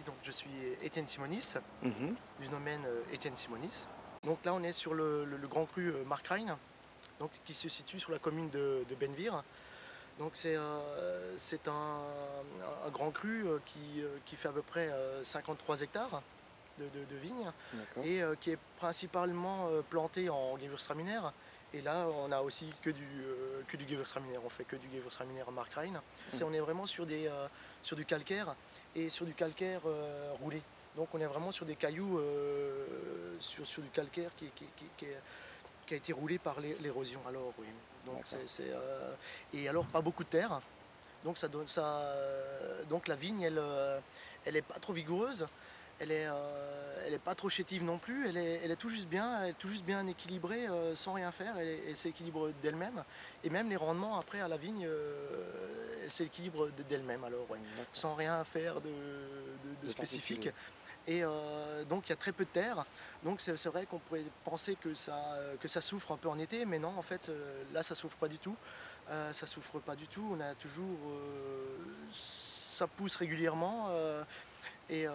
donc je suis Étienne Simonis, Mhm. du domaine Étienne Simonis. Donc là, on est sur le Grand Cru Markrein, donc, qui se situe sur la commune de Benvir. Donc c'est un grand cru qui fait à peu près 53 hectares de vignes D'accord. et qui est principalement planté en Gewürztraminer. Et là, on a aussi que du Gewürztraminer. On fait que du Gewürztraminer Markrein. On est vraiment sur du calcaire et sur du calcaire roulé. Donc on est vraiment sur des cailloux, sur du calcaire qui a été roulé par l'érosion. Alors oui. Donc D'accord. et alors pas beaucoup de terre. Donc ça donne ça. Donc la vigne, elle est pas trop vigoureuse. Elle est pas trop chétive non plus. Elle est tout juste bien, elle est tout juste bien équilibrée, sans rien faire. Elle s'équilibre d'elle-même. Et même les rendements après à la vigne, elle s'équilibre d'elle-même. Alors ouais, D'accord. sans rien faire de De spécifique. particulier. Et donc il y a très peu de terre. Donc c'est vrai qu'on pourrait penser que ça souffre un peu en été, mais non, en fait, là ça souffre pas du tout. Ça souffre pas du tout. On a toujours, ça pousse régulièrement. Et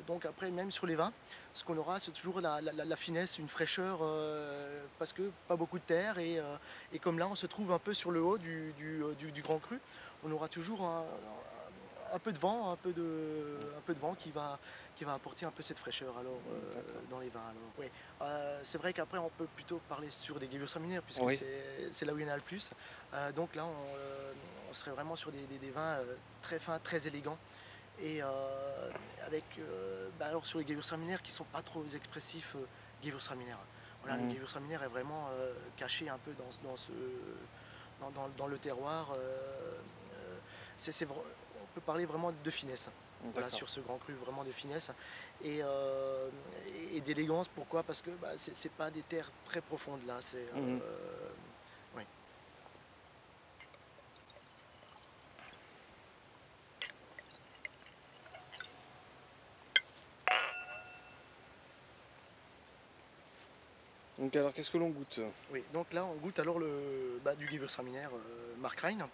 donc après, même sur les vins, ce qu'on aura, c'est toujours la finesse, une fraîcheur, parce que pas beaucoup de terre. Et comme là, on se trouve un peu sur le haut du Grand Cru, on aura toujours un peu de vent, un peu de vent qui va apporter un peu cette fraîcheur alors, D'accord. dans les vins. Alors, ouais. C'est vrai qu'après, on peut plutôt parler sur des Gewürztraminer, puisque Oui. c'est là où il y en a le plus. Donc là, on serait vraiment sur des vins très fins, très élégants. Et avec, alors sur les Gewürztraminer qui sont pas trop expressifs, Gewürztraminer. Voilà, le Mhm. Gewürztraminer est vraiment caché un peu dans le terroir. On peut parler vraiment de finesse. Voilà, D'accord. sur ce grand cru, vraiment de finesse et, d'élégance. Pourquoi? Parce que c'est pas des terres très profondes là. Mhm. Oui. Donc alors qu'est-ce que l'on goûte? Oui, donc là on goûte alors du Gewürztraminer Markrein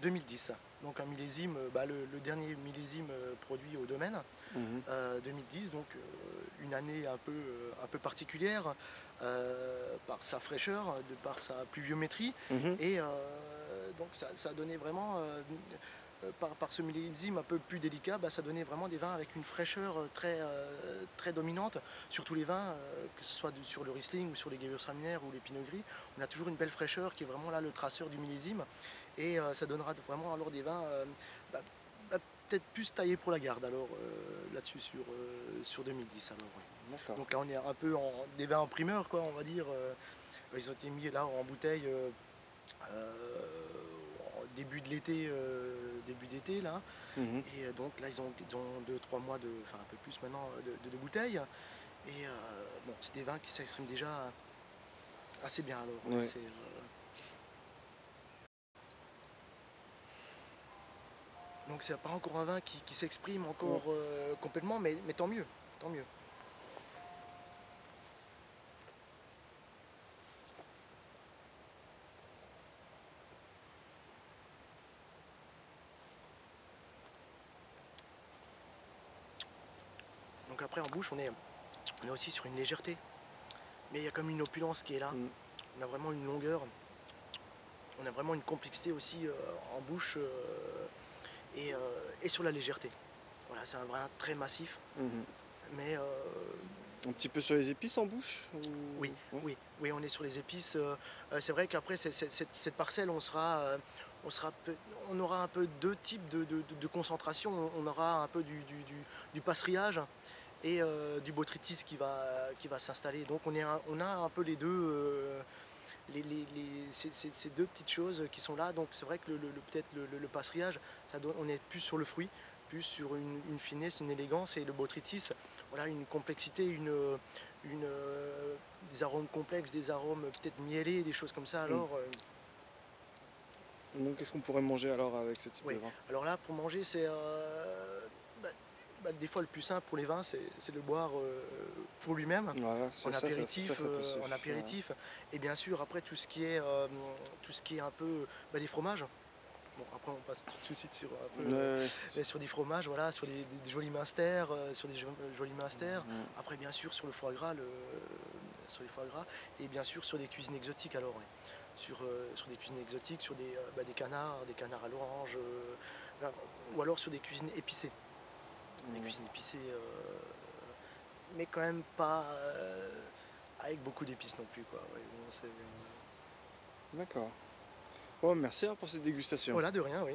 2010. Donc un millésime, le dernier millésime produit au domaine, Mhm. 2010, donc une année un peu particulière par sa fraîcheur, de par sa pluviométrie. Mhm. Et donc ça a donné vraiment, par ce millésime un peu plus délicat, ça donnait vraiment des vins avec une fraîcheur très dominante. Sur tous les vins, que ce soit sur le Riesling ou sur les Gewürztraminer ou les Pinot Gris, on a toujours une belle fraîcheur qui est vraiment là le traceur du millésime. Et ça donnera vraiment alors des vins bah, bah, peut-être plus taillés pour la garde alors là-dessus sur 2010. Alors, ouais. D'accord. Donc là on est un peu des vins en primeur, quoi, on va dire. Ils ont été mis là en bouteille en début d'été là. Mhm. Et donc là ils ont 2-3 mois enfin un peu plus maintenant de bouteille. Et bon, c'est des vins qui s'expriment déjà assez bien alors. Ouais, Ouais. donc c'est pas encore un vin qui s'exprime Ouais. encore complètement, mais tant mieux, tant mieux. Donc après en bouche on est aussi sur une légèreté, mais il y a comme une opulence qui est là. Mhm. On a vraiment une longueur, on a vraiment une complexité aussi en bouche et sur la légèreté. Voilà, c'est un vin très massif, Mhm. mais Un petit peu sur les épices en bouche oui, Ouais. oui, on est sur les épices. C'est vrai qu'après cette parcelle, on sera on aura un peu deux types de concentration. On aura un peu du passerillage et du botrytis qui va s'installer. Donc on a un peu les deux, ces deux petites choses qui sont là. Donc c'est vrai que peut-être le passerillage, on est plus sur le fruit, plus sur une finesse, une élégance, et le botrytis, voilà, une complexité, des arômes complexes, des arômes peut-être mielés, des choses comme ça. Mhm. Alors, Donc qu'est-ce qu'on pourrait manger alors avec ce type de oui. vin? Alors là, pour manger, bah, des fois le plus simple pour les vins, c'est de le boire pour lui-même, Voilà, c'est ça, ça peut se. en Ouais. apéritif. Et bien sûr, après tout ce qui est un peu des fromages. Bon, après on passe tout de suite sur un peu, Ouais. mais sur des fromages, voilà, sur des jolis minsters, sur des jolis minsters. Mhm. Après, bien sûr, sur le foie gras, sur les foie gras, et bien sûr sur des cuisines exotiques alors, ouais. Sur des cuisines exotiques, sur des canards à l'orange, ou alors sur des cuisines épicées. Des Ouais. cuisines épicées, mais quand même pas avec beaucoup d'épices non plus, quoi. Ouais, bon, D'accord. Oh, merci hein, pour cette dégustation. voilà, de rien, oui.